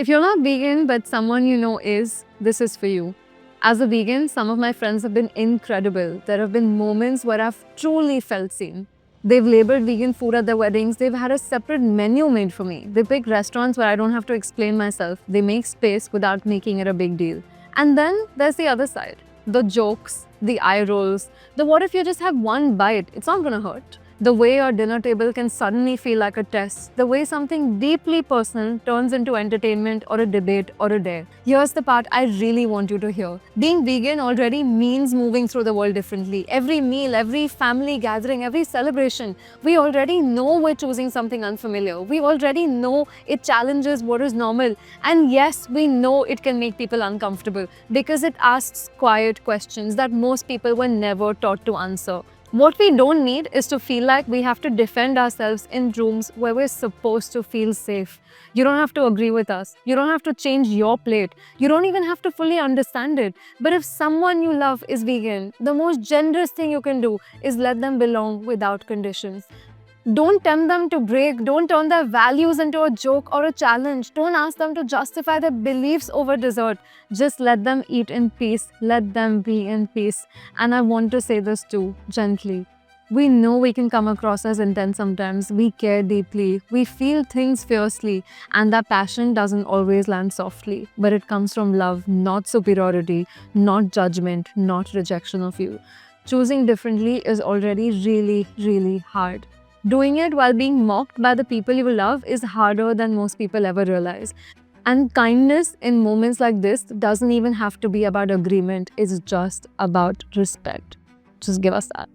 If you're not vegan, but someone you know is, this is for you. As a vegan, some of my friends have been incredible. There have been moments where I've truly felt seen. They've labeled vegan food at their weddings. They've had a separate menu made for me. They pick restaurants where I don't have to explain myself. They make space without making it a big deal. And then there's the other side. The jokes, the eye rolls, the what if you just have one bite, it's not gonna hurt. The way your dinner table can suddenly feel like a test, the way something deeply personal turns into entertainment or a debate or a dare. Here's the part I really want you to hear. Being vegan already means moving through the world differently. Every meal, every family gathering, every celebration, we already know we're choosing something unfamiliar. We already know it challenges what is normal. And yes, we know it can make people uncomfortable because it asks quiet questions that most people were never taught to answer. What we don't need is to feel like we have to defend ourselves in rooms where we're supposed to feel safe. You don't have to agree with us. You don't have to change your plate. You don't even have to fully understand it. But if someone you love is vegan, the most generous thing you can do is let them belong without conditions. Don't tempt them to break. Don't turn their values into a joke or a challenge. Don't ask them to justify their beliefs over dessert. Just let them eat in peace. Let them be in peace. And I want to say this too, gently. We know we can come across as intense sometimes. We care deeply. We feel things fiercely. And that passion doesn't always land softly. But it comes from love, not superiority, not judgment, not rejection of you. Choosing differently is already really, really hard. Doing it while being mocked by the people you love is harder than most people ever realize. And kindness in moments like this doesn't even have to be about agreement, it's just about respect. Just give us that.